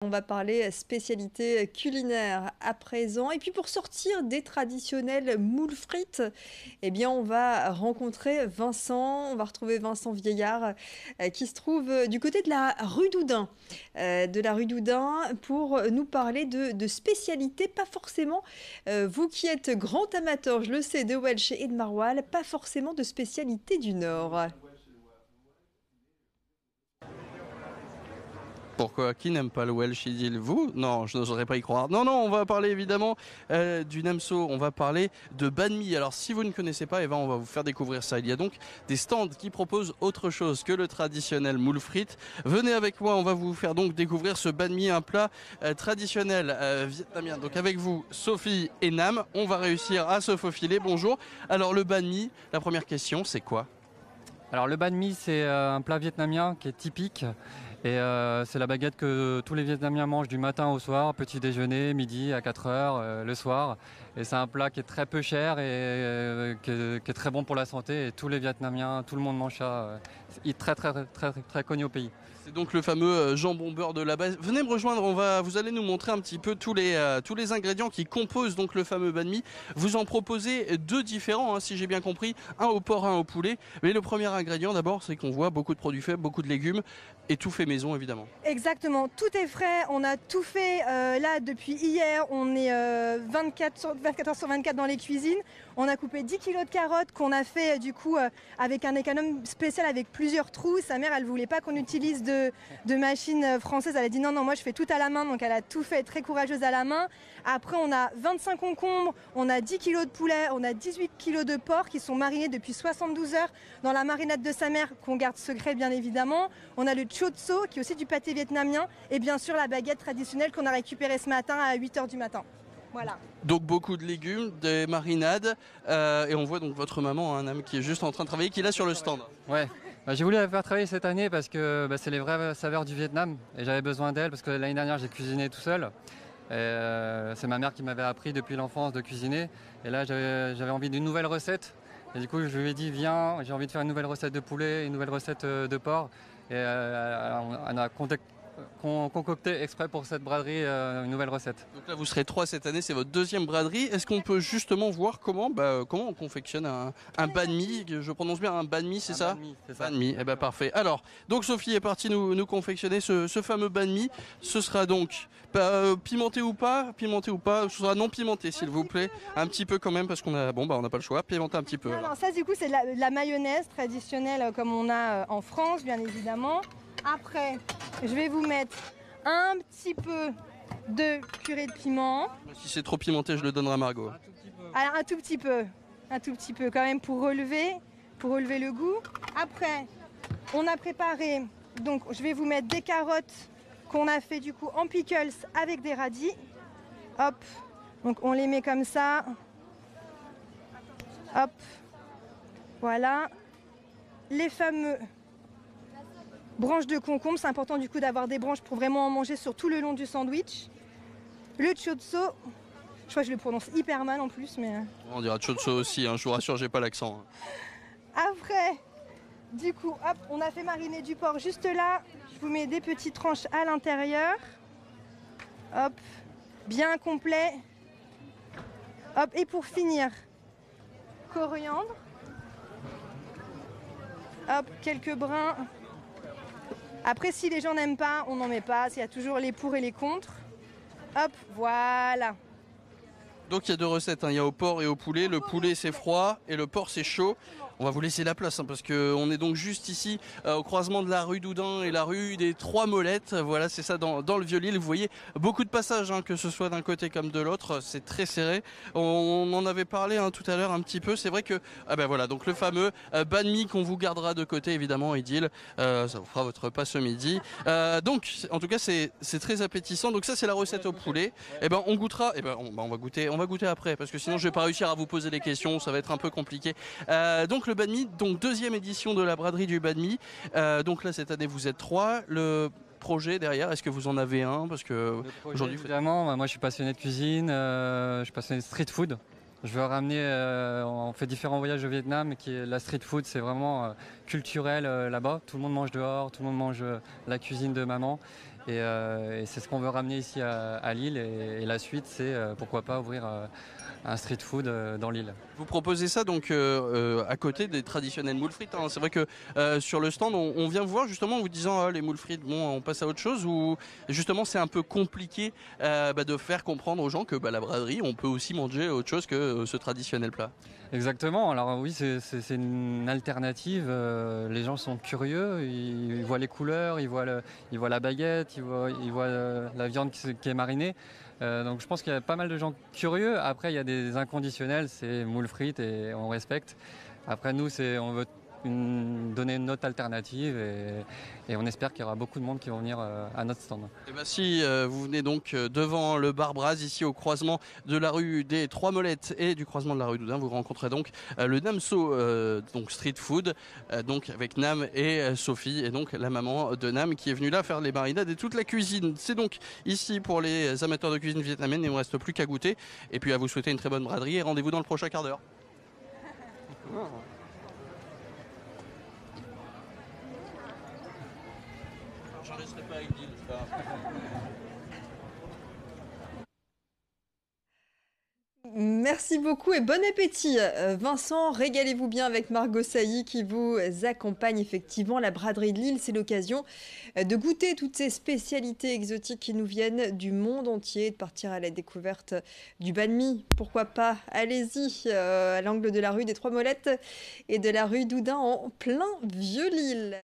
On va parler spécialité culinaire à présent. Et puis pour sortir des traditionnels moules frites, eh bien on va rencontrer Vincent. On va retrouver Vincent Vieillard qui se trouve du côté de la rue Doudin. Pour nous parler de spécialités, pas forcément, vous qui êtes grand amateur, je le sais, de Welsh et de Maroilles, pas forcément de spécialité du Nord. Pourquoi? Qui n'aime pas le Welsh, Idil? Vous? Non, je n'oserais pas y croire. Non, non, on va parler évidemment du Namso, on va parler de banh mi. Alors si vous ne connaissez pas, eh ben, on va vous faire découvrir ça. Il y a donc des stands qui proposent autre chose que le traditionnel moule frites. Venez avec moi, on va vous faire donc découvrir ce banh mi, un plat traditionnel vietnamien. Donc avec vous, Sophie et Nam, on va réussir à se faufiler. Bonjour. Alors le banh mi, la première question, c'est quoi? Alors le banh mi, c'est un plat vietnamien qui est typique et c'est la baguette que tous les Vietnamiens mangent du matin au soir, petit déjeuner, midi à 4 heures, le soir. Et c'est un plat qui est très peu cher et qui est très bon pour la santé. Et tous les Vietnamiens, tout le monde mange ça. Il est très connu au pays. C'est donc le fameux jambon beurre de là-bas. Venez me rejoindre, vous allez nous montrer un petit peu tous les ingrédients qui composent donc le fameux banh mi. Vous en proposez deux différents, hein, si j'ai bien compris, un au porc, un au poulet. Mais le premier ingrédient d'abord, c'est qu'on voit beaucoup de produits faits, beaucoup de légumes et tout fait maison évidemment. Exactement, tout est frais, on a tout fait là depuis hier, on est 24 heures sur 24 dans les cuisines. On a coupé 10 kilos de carottes qu'on a fait du coup avec un économe spécial avec plusieurs trous. Sa mère, elle voulait pas qu'on utilise de machine française, elle a dit non, moi je fais tout à la main, donc elle a tout fait, très courageuse à la main. Après on a 25 concombres, on a 10 kilos de poulet, on a 18 kilos de porc qui sont marinés depuis 72 heures dans la marinade de sa mère qu'on garde secret bien évidemment. On a le chot so qui est aussi du pâté vietnamien et bien sûr la baguette traditionnelle qu'on a récupérée ce matin à 8 heures du matin. Voilà. Donc beaucoup de légumes, des marinades et on voit donc votre maman, un homme qui est juste en train de travailler, qui est là sur le stand. Ouais. J'ai voulu la faire travailler cette année parce que c'est les vraies saveurs du Vietnam et j'avais besoin d'elle parce que l'année dernière j'ai cuisiné tout seul. C'est ma mère qui m'avait appris depuis l'enfance de cuisiner et là j'avais envie d'une nouvelle recette. Et du coup, je lui ai dit, viens, j'ai envie de faire une nouvelle recette de poulet, une nouvelle recette de porc. Et on a concocté exprès pour cette braderie une nouvelle recette. Donc là, vous serez trois cette année, c'est votre deuxième braderie. Est-ce qu'on peut justement voir comment on confectionne un banh mi? Je prononce bien un banh mi, c'est ça? Banh mi, c'est ça. Banh mi, eh ben parfait. Alors, donc Sophie est partie nous confectionner ce fameux banh mi. Ce sera donc pimenté ou pas, ce sera non pimenté s'il vous plaît. Un petit peu quand même parce qu'on a, on n'a pas le choix, pimenté un petit peu. Non, ça du coup c'est la mayonnaise traditionnelle comme on a en France bien évidemment. Après, je vais vous mettre un petit peu de purée de piment. Si c'est trop pimenté, je le donnerai à Margot. Alors un tout petit peu quand même pour relever le goût. Après, on a préparé, donc je vais vous mettre des carottes qu'on a fait du coup en pickles avec des radis. Hop, donc on les met comme ça. Hop, voilà. Les fameux branches de concombre, c'est important du coup d'avoir des branches pour vraiment en manger sur tout le long du sandwich. Le chotso, je crois que je le prononce hyper mal en plus, mais... On dira chotso aussi, hein, je vous rassure, j'ai pas l'accent. Après, du coup, hop, on a fait mariner du porc juste là. Je vous mets des petites tranches à l'intérieur. Hop, bien complet. Hop, et pour finir, coriandre. Hop, quelques brins. Après, si les gens n'aiment pas, on n'en met pas. Il y a toujours les pour et les contre. Hop, voilà. Donc il y a deux recettes, hein. Il y a au porc et au poulet. Le poulet c'est froid et le porc c'est chaud. On va vous laisser la place parce qu'on est donc juste ici au croisement de la rue Doudin et la rue des Trois Molettes. Voilà, c'est ça dans le Vieux-Lille. Vous voyez beaucoup de passages, hein, que ce soit d'un côté comme de l'autre. C'est très serré. On en avait parlé, hein, tout à l'heure un petit peu. C'est vrai que voilà, donc le fameux banh mi qu'on vous gardera de côté évidemment, Idil. Ça vous fera votre repas ce midi. Donc en tout cas c'est très appétissant. Donc ça c'est la recette au poulet. Et on goûtera. On va goûter après parce que sinon je vais pas réussir à vous poser les questions. Ça va être un peu compliqué. Donc le banh mi, donc deuxième édition de la braderie du banh mi. Donc là cette année vous êtes trois. Le projet derrière, est-ce que vous en avez un? Parce que aujourd'hui, évidemment, moi je suis passionné de cuisine, je suis passionné de street food. Je veux ramener, on fait différents voyages au Vietnam, la street food c'est vraiment culturel là-bas. Tout le monde mange dehors, tout le monde mange la cuisine de maman. Et c'est ce qu'on veut ramener ici à Lille. Et la suite, c'est pourquoi pas ouvrir un street food dans l'île. Vous proposez ça donc à côté des traditionnels moules frites, hein. C'est vrai que sur le stand, on vient vous voir justement en vous disant ah, les moules frites, bon, on passe à autre chose, ou justement c'est un peu compliqué de faire comprendre aux gens que la braderie, on peut aussi manger autre chose que ce traditionnel plat. Exactement, alors oui, c'est une alternative. Les gens sont curieux, ils voient les couleurs, ils voient la baguette, ils voient la viande qui est marinée. Donc je pense qu'il y a pas mal de gens curieux. Après, il y a des inconditionnels, c'est moules frites et on respecte. Après, nous, on veut donner une autre alternative et on espère qu'il y aura beaucoup de monde qui vont venir à notre stand. Et si vous venez donc devant le bar Braz, ici au croisement de la rue des Trois Molettes et du croisement de la rue Doudin, vous rencontrez donc le Namso donc street food, donc avec Nam et Sophie, et donc la maman de Nam qui est venue là faire les marinades et toute la cuisine. C'est donc ici pour les amateurs de cuisine vietnamienne, et il ne me reste plus qu'à goûter et puis à vous souhaiter une très bonne braderie et rendez-vous dans le prochain quart d'heure. J'en laisserai pas avec Lille, c'est pas grave. Merci beaucoup et bon appétit. Vincent, régalez-vous bien avec Margot Sailly qui vous accompagne effectivement. La braderie de Lille, c'est l'occasion de goûter toutes ces spécialités exotiques qui nous viennent du monde entier, de partir à la découverte du banh mi. Pourquoi pas? Allez-y, à l'angle de la rue des Trois Molettes et de la rue Doudin en plein Vieux-Lille.